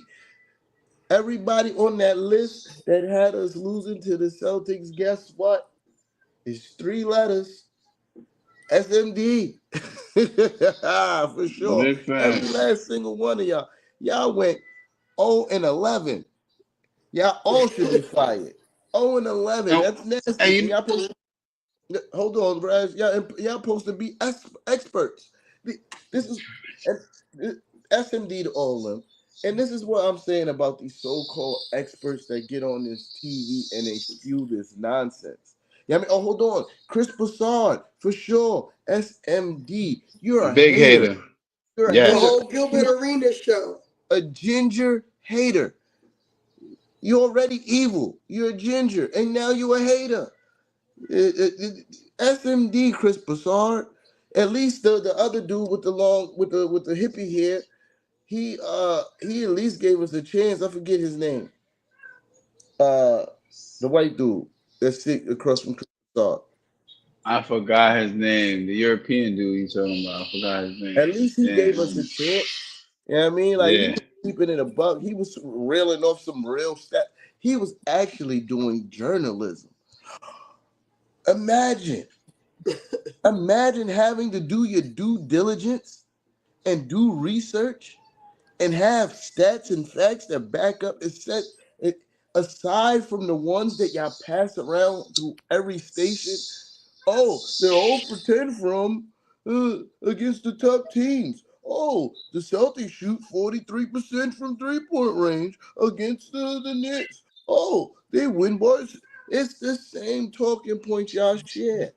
Everybody on that list that had us losing to the Celtics, guess what? It's 3 letters. SMD. For sure. Every last single one of y'all. Y'all went 0-11. Y'all all should be fired. 0-11. That's nasty. Hold on, Brad. Y'all supposed to be experts. This is SMD to all of them. And this is what I'm saying about these so-called experts that get on this TV and they spew this nonsense. Yeah, I mean, hold on. Chris Broussard, for sure. SMD. You're a big hater. You're the whole Gilbert Arenas show. A ginger hater. You're already evil. You're a ginger, and now you're a hater. SMD, Chris Broussard. At least the other dude with the hippie hair. He at least gave us a chance. I forget his name. The white dude that's sick across from Chris Broussard. I forgot his name. The European dude you talking about. I forgot his name. At least he gave us Damn. a chance. You know what I mean? Like he Yeah. was keeping it a buck. He was reeling off some real stats. He was actually doing journalism. Imagine having to do your due diligence and do research and have stats and facts that back up it aside from the ones that y'all pass around through every station. Oh, they're 0 for 10 from against the top teams. Oh, the Celtics shoot 43% from three-point range against the Knicks. Oh, they win bars. It's the same talking points y'all share.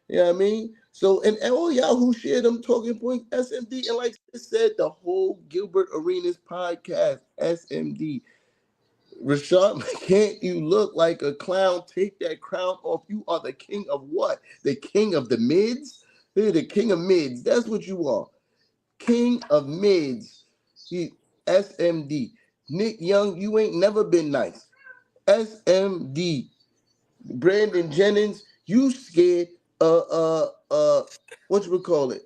You know what I mean? So, and all y'all who share them talking points, SMD, and like I said, the whole Gilbert Arenas podcast, SMD. Rashad, can't you look like a clown? Take that crown off. You are the king of what? The king of the mids? You're the king of mids. That's what you are. King of mids. SMD. Nick Young, you ain't never been nice. SMD. Brandon Jennings, you scared what you would call it?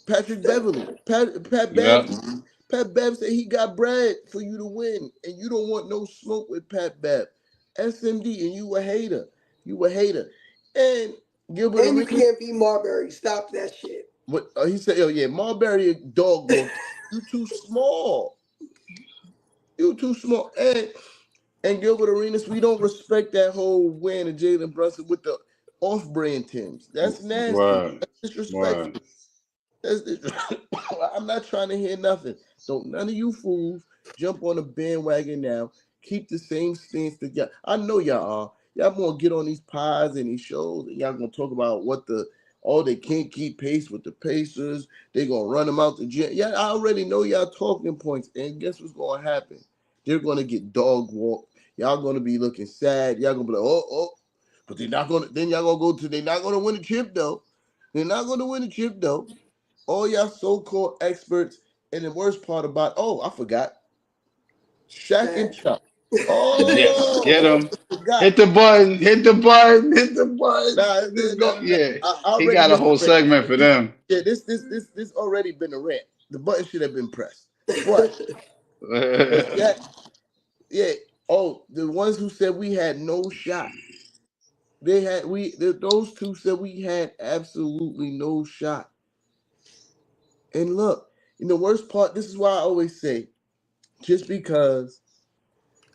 Patrick Beverly. Pat Bev. Yep. Pat Bev said he got bread for you to win, and you don't want no smoke with Pat Bev. SMD, and you a hater. You a hater. And Gilbert And you Arenas, can't be Marbury. Stop that shit. what he said, oh yeah, Marbury dog walk. You too small. You too small. And Gilbert Arenas, we don't respect that whole win of Jalen Brunson with the off-brand Tims. That's nasty. Word. That's disrespectful. Word. I'm not trying to hear nothing. Don't none of you fools jump on the bandwagon now. Keep the same stance that y'all. I know y'all are. Y'all gonna get on these pies and these shows, and y'all gonna talk about they can't keep pace with the Pacers. They gonna run them out the gym. Yeah, I already know y'all talking points, and guess what's gonna happen? They're gonna get dog walked. Y'all gonna be looking sad. Y'all gonna be like, oh, but they're not gonna. Then y'all gonna go to. They're not gonna win the chip though. They're not gonna win the chip though. All y'all so-called experts, and the worst part about, I forgot, Shaq and Chuck. Oh, Yes, get him. forgot. Hit the button. Hit the button. Hit the button. Nah, Yeah, I he already got a missed whole the rant. segment for them. Yeah, this already been a rant. The button should have been pressed. But Shaq, yeah. Oh, the ones who said we had no shot. Those two said we had absolutely no shot. And look, the worst part, this is why I always say, just because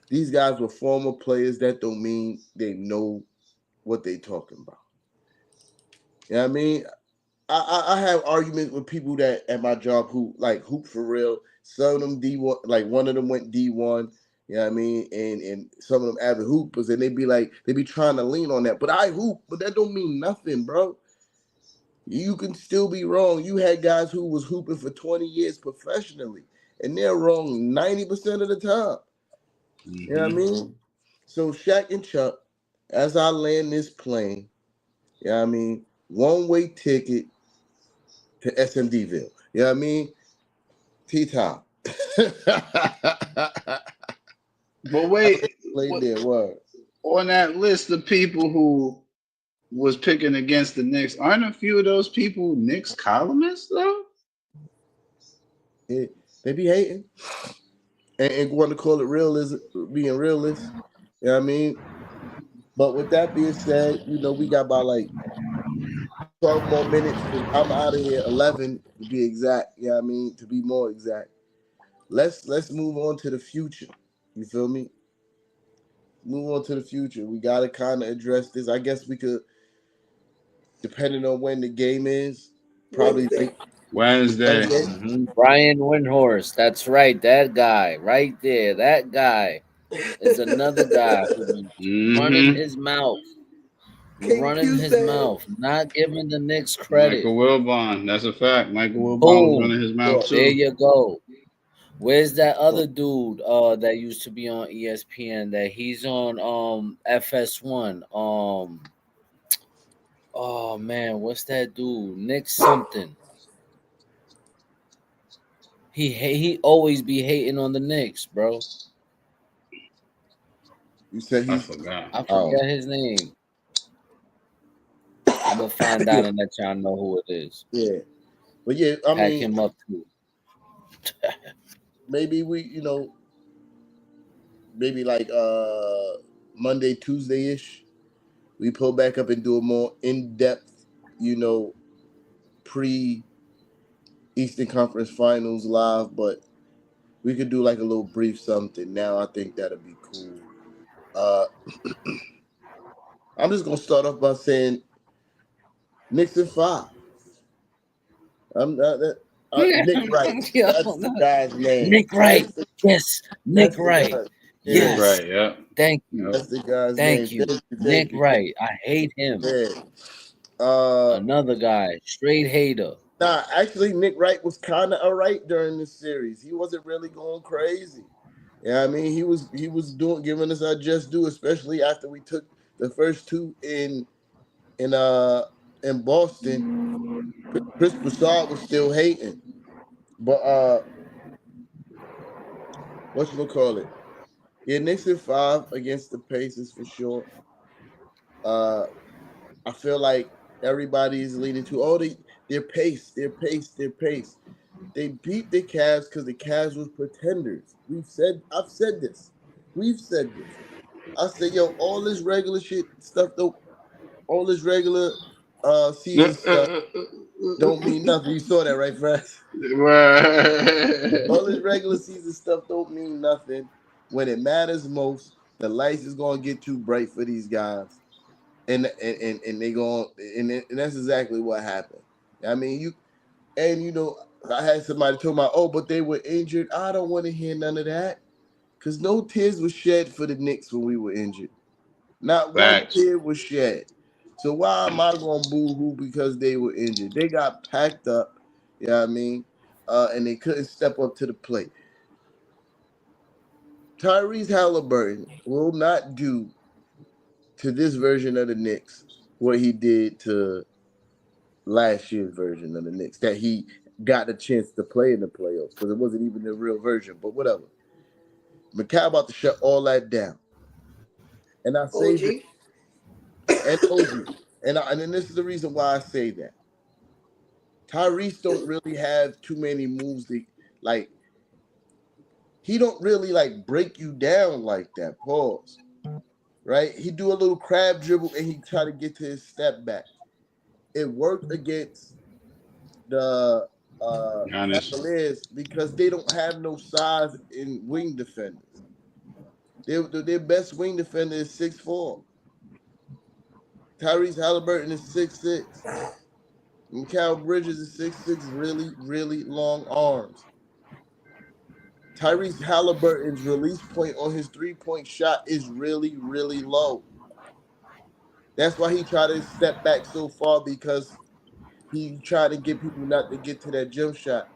these guys were former players, that don't mean they know what they talking about. You know what I mean? I have arguments with people that at my job who like hoop for real. Some of them D1, like one of them went D1. You know what I mean? And some of them avid hoopers, and they be trying to lean on that. But I hoop, but that don't mean nothing, bro. You can still be wrong. You had guys who was hooping for 20 years professionally, and they're wrong 90% of the time. Mm-hmm. You know what I mean? So Shaq and Chuck, as I land this plane, you know what I mean? One-way ticket to SMDville. You know what I mean? T-Top. But wait, What? on that list of people who was picking against the Knicks, aren't a few of those people Knicks columnists though? Yeah, they be hating and want to call it being realist. You know what I mean? But with that being said, we got about like 12 more minutes. I'm out of here. 11 to be exact. You know what I mean? To be more exact. Let's move on to the future. You feel me? Move on to the future. We gotta kind of address this. I guess we could, depending on when the game is, probably Wednesday. Mm-hmm. Brian Windhorst. That's right. That guy right there. That guy is another guy who's running his mouth. Running his mouth, not giving the Knicks credit. Michael Wilbon, that's a fact. Michael Wilbon was running his mouth too. There you go. Where's that other dude that used to be on ESPN that he's on FS1? Oh man, what's that dude? Nick something. He always be hating on the Knicks, bro. You said I forgot. I forget his name. I'm gonna find out and let y'all know who it is. Yeah, but yeah, I Pack mean, him up too. maybe maybe like Monday, Tuesday ish, we pull back up and do a more in depth, pre Eastern Conference Finals live, but we could do like a little brief something. Now I think that'd be cool. I'm just gonna start off by saying Knicks in 5. I'm not that. Nick Wright. Yo, That's the guy's name. Nick Wright. Yes, Nick Wright. Yeah. Yes. Right, yeah. Thank you. That's the guy's Thank name. you. Nick Wright. I hate him. Yeah. Another guy, straight hater. Nah, actually, Nick Wright was kind of alright during this series. He wasn't really going crazy. Yeah, I mean, he was giving us our just due, especially after we took the first two in Boston. Chris Broussard was still hating, but whatchamacallit? Yeah, Knicks in 5 against the Pacers for sure. I feel like everybody is leaning to their pace. They beat the Cavs because the Cavs was pretenders. I've said this. We've said this. I said, yo, all this regular shit stuff though, all this regular season stuff don't mean nothing. You saw that, right, Fred? All this regular season stuff don't mean nothing. When it matters most, the lights is gonna get too bright for these guys. And they going and that's exactly what happened. I mean, I had somebody tell me, but they were injured. I don't want to hear none of that, because no tears were shed for the Knicks when we were injured. Not one tear was shed. So why am I going to boo-hoo because they were injured? They got packed up, you know what I mean, and they couldn't step up to the plate. Tyrese Halliburton will not do to this version of the Knicks what he did to last year's version of the Knicks, that he got a chance to play in the playoffs, because it wasn't even the real version, but whatever. Mikal about to shut all that down. And I say this, and OG. And then this is the reason why I say that. Tyrese don't really have too many moves that, like, he don't really like break you down like that. Pause. Right? He do a little crab dribble and he try to get to his step back. It worked against the Cavaliers because they don't have no size in wing defenders. Their best wing defender is 6'4". Tyrese Halliburton is 6'6". Mikal Bridges is 6'6", really, really long arms. Tyrese Halliburton's release point on his three-point shot is really, really low. That's why he tried to step back so far, because he tried to get people not to get to that jump shot.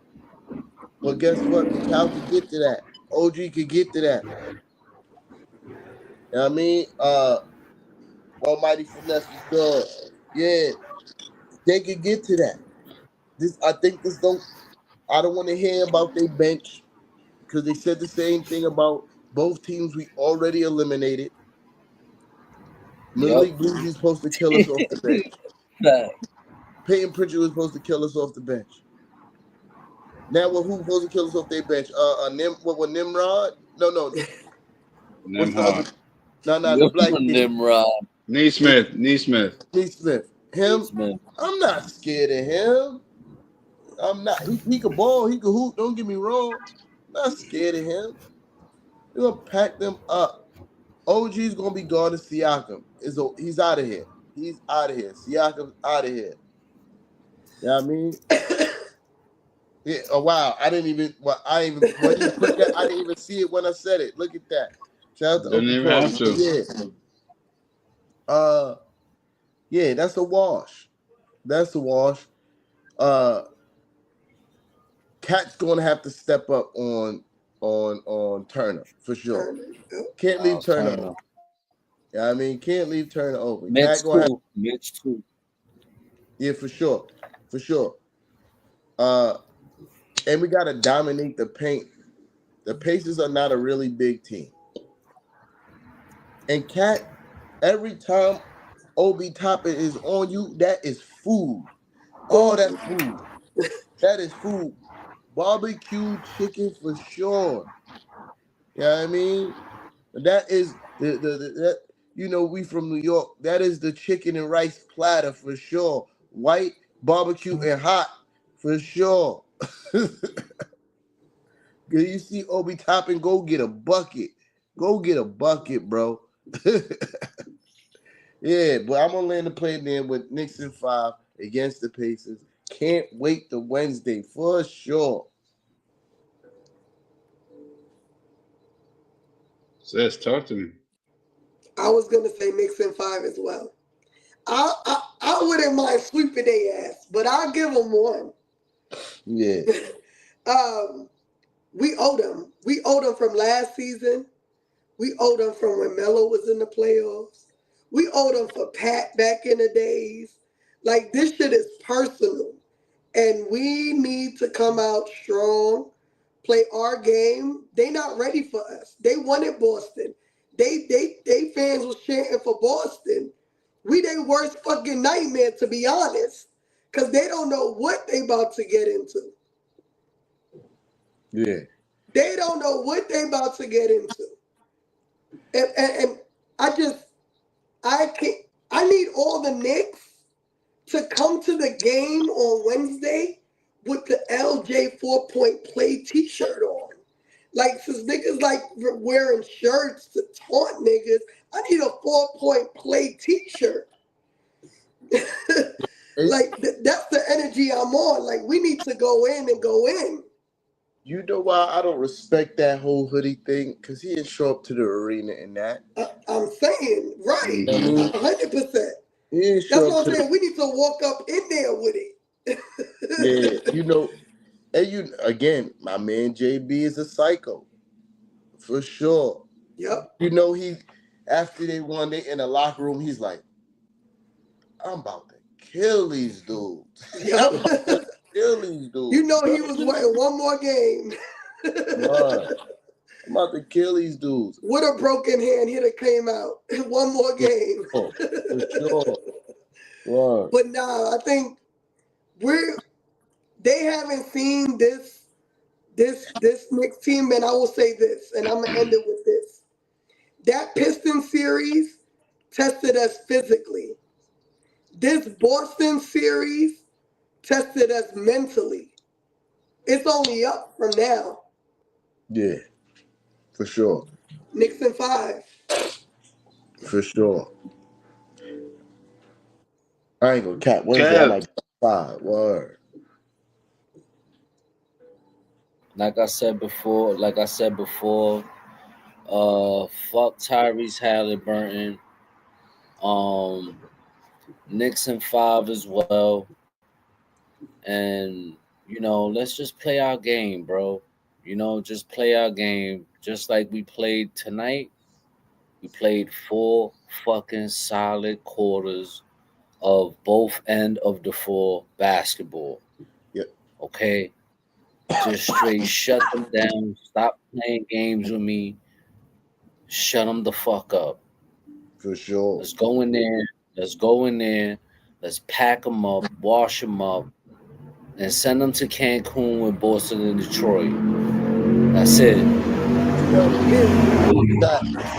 But guess what? Mikal could get to that. OG could get to that. You know what I mean? Almighty Finesse was good. Yeah. They could get to that. I don't want to hear about their bench, because they said the same thing about both teams we already eliminated. Malik Beasley's supposed to kill us off the bench. Peyton Pritchard was supposed to kill us off the bench. Now, who's supposed to kill us off their bench? Nimrod? No. Nimrod. The black kid. Nimrod. Neesmith. Him? I'm not scared of him. I'm not. He could ball. He could hoop. Don't get me wrong. I'm not scared of him. We're going to pack them up. OG's going to be guarding Siakam. He's out of here. He's out of here. Siakam's out of here. You know what I mean? Yeah. Oh, wow. I didn't even when you put that, I didn't even see it when I said it. Look at that. Shout out to Didn't even have to. Yeah. Yeah, that's a wash. Cat's going to have to step up on Turner for sure. Can't leave Turner open. Yeah, I mean, can't leave Turner open. Mitch too. Yeah, for sure. And we got to dominate the paint. The Pacers are not a really big team. And Cat, every time Obi Toppin is on you, that is food. Oh, that's food. That is food. Barbecue chicken for sure. You know what I mean? That is that we from New York. That is the chicken and rice platter for sure. White, barbecue, and hot for sure. You see Obi Toppin, go get a bucket. Go get a bucket, bro. Yeah, but I'm gonna land the plane there with Knicks in 5 against the Pacers. Can't wait to Wednesday for sure. Sis, talk to me. I was gonna say Knicks in 5 as well. I wouldn't mind sweeping their ass, but I'll give them one. Yeah. We owe them. We owe them from last season. We owe them from when Melo was in the playoffs. We owe them for Pat back in the days. Like, this shit is personal. And we need to come out strong, play our game. They not ready for us. They wanted Boston. They fans was chanting for Boston. We their worst fucking nightmare, to be honest. Because they don't know what they about to get into. Yeah. They don't know what they about to get into. And I need all the Knicks to come to the game on Wednesday with the LJ 4-point play t-shirt on. Like, since niggas like wearing shirts to taunt niggas, I need a 4-point play t-shirt. Like, that's the energy I'm on. Like, we need to go in and go in. You know why I don't respect that whole hoodie thing? Because he didn't show up to the arena in that. I'm saying, right, 100%. That's what I'm saying. We need to walk up in there with it. Yeah, and again, my man JB is a psycho. For sure. Yep. After they won, they in the locker room, he's like, I'm about to kill these dudes. Yep. Kill these dudes. He was wanting one more game. I'm about to kill these dudes. With a broken hand, he'd have came out. One more game. For sure. Wow. But nah, I think they haven't seen this Knicks team, and I will say this, and I'm gonna end it with this. That Pistons series tested us physically. This Boston series tested us mentally. It's only up from now. Yeah, for sure. Knicks in 5. For sure. I ain't gonna cap. Wednesday, I like 5. Word. Like I said before, fuck Tyrese Halliburton. Knicks in 5 as well. And, let's just play our game, bro. Just play our game. Just like we played tonight. We played 4 fucking solid quarters of both end of the floor basketball. Yep. Okay? Just straight shut them down. Stop playing games with me. Shut them the fuck up. For sure. Let's go in there. Let's pack them up, wash them up, and send them to Cancun with Boston and Detroit. That's it.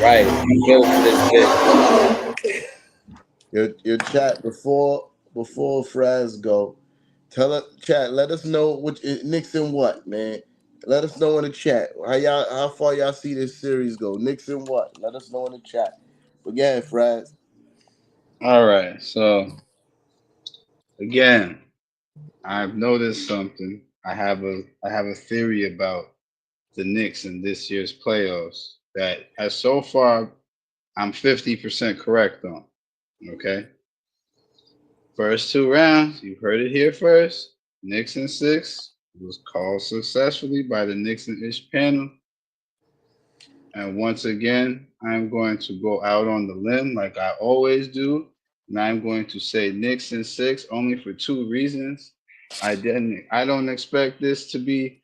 Right. Go for this bit. Your chat before Fraz go. Chat, let us know which Knicks and what, man. Let us know in the chat. How far y'all see this series go. Knicks and what? Let us know in the chat. But yeah, Fraz. All right. So again, I've noticed something. I have a theory about the Knicks in this year's playoffs that has so far I'm 50% correct on. Okay. First 2 rounds, you heard it here first. Knicks in 6 was called successfully by the Knicks and Ish panel. And once again, I'm going to go out on the limb like I always do. And I'm going to say Knicks in 6 only for 2 reasons. I don't expect this to be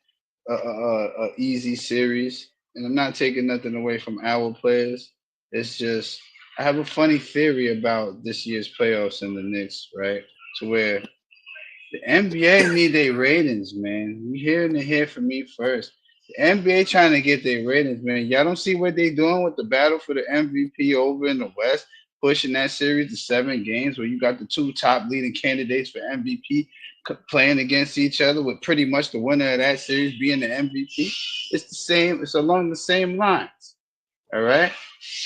a easy series. And I'm not taking nothing away from our players. It's just I have a funny theory about this year's playoffs and the Knicks, right? To where the NBA need their ratings, man. You hearing it here from me first. The NBA trying to get their ratings, man. Y'all don't see what they doing with the battle for the MVP over in the West, pushing that series to 7 games where you got the 2 top leading candidates for MVP playing against each other with pretty much the winner of that series being the MVP. It's the same. It's along the same lines. All right.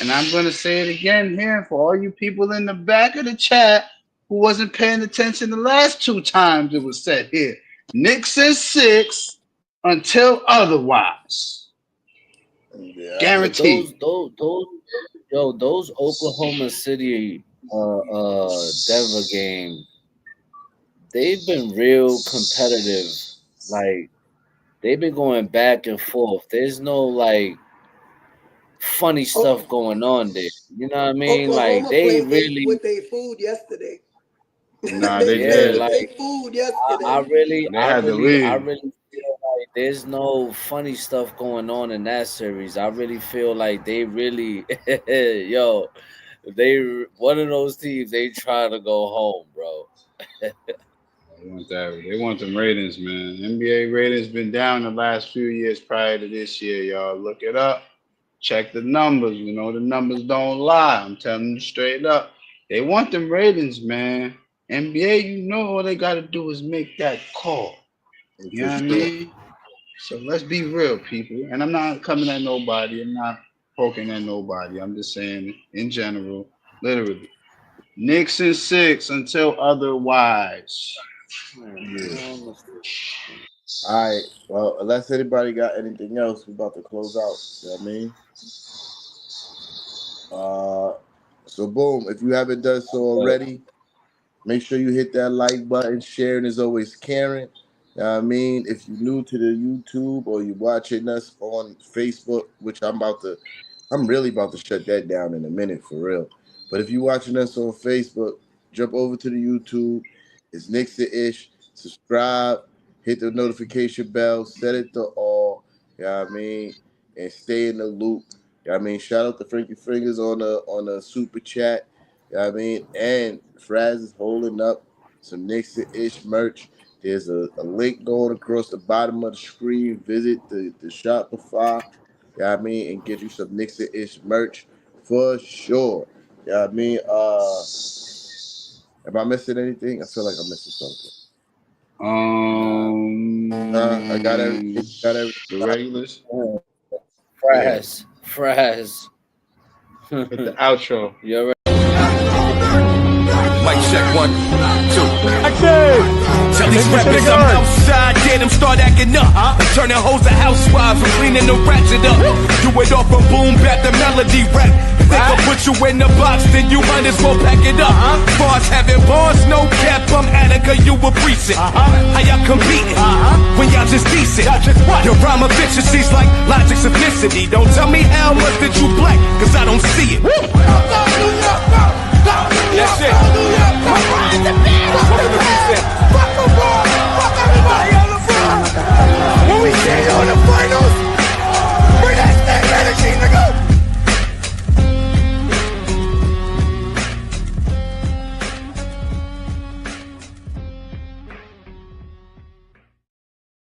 And I'm going to say it again here for all you people in the back of the chat who wasn't paying attention the last 2 times it was said here. Knicks in 6 until otherwise. Yeah. Guaranteed. Those Oklahoma City Denver game, they've been real competitive. Like, they've been going back and forth. There's no like funny stuff going on there. You know what I mean? Oklahoma Like, they played really with their food yesterday. Nah, they they played did. with like, their food yesterday. I really feel like there's no funny stuff going on in that series. I really feel like they really, they one of those teams. They try to go home, bro. They want that. They want them ratings, man. NBA ratings been down the last few years prior to this year, y'all. Look it up. Check the numbers. You know the numbers don't lie. I'm telling you straight up. They want them ratings, man. NBA, you know all they got to do is make that call. You know what I mean? So let's be real, people. And I'm not coming at nobody. I'm not poking at nobody. I'm just saying in general, literally. Knicks in 6 until otherwise. Yeah. All right. Well, unless anybody got anything else, we're about to close out. You know what I mean? So boom, if you haven't done so already, make sure you hit that like button. Sharing is always caring. You know what I mean? If you're new to the YouTube or you're watching us on Facebook, which I'm really about to shut that down in a minute for real. But if you're watching us on Facebook, jump over to the YouTube. It's Knicks to Ish. Subscribe, hit the notification bell, set it to all. You know what I mean? And stay in the loop. You know what I mean? Shout out to Frankie Fingers on the super chat. You know what I mean? And Fraz is holding up some Knicks to Ish merch. There's a link going across the bottom of the screen. Visit the Shopify. You know what I mean? And get you some Knicks to Ish merch for sure. You know what I mean? Am I missing anything? I feel like I'm missing something. I got everything. The regulars. Fraz. With the outro. You already. Mic check 1, 2. Tell these rappers I'm outside, get them start acting up. Turning hoes to housewives and cleaning the ratchet up. Do it off from boom back the melody rap. If they gon' put you in the box, then you might as well pack it up. Bars having bars, no cap, I'm Attica, you a precinct. How y'all competing when y'all just decent? Your rhyme efficiency's like Logic's simplicity. Don't tell me how much that you black, cause I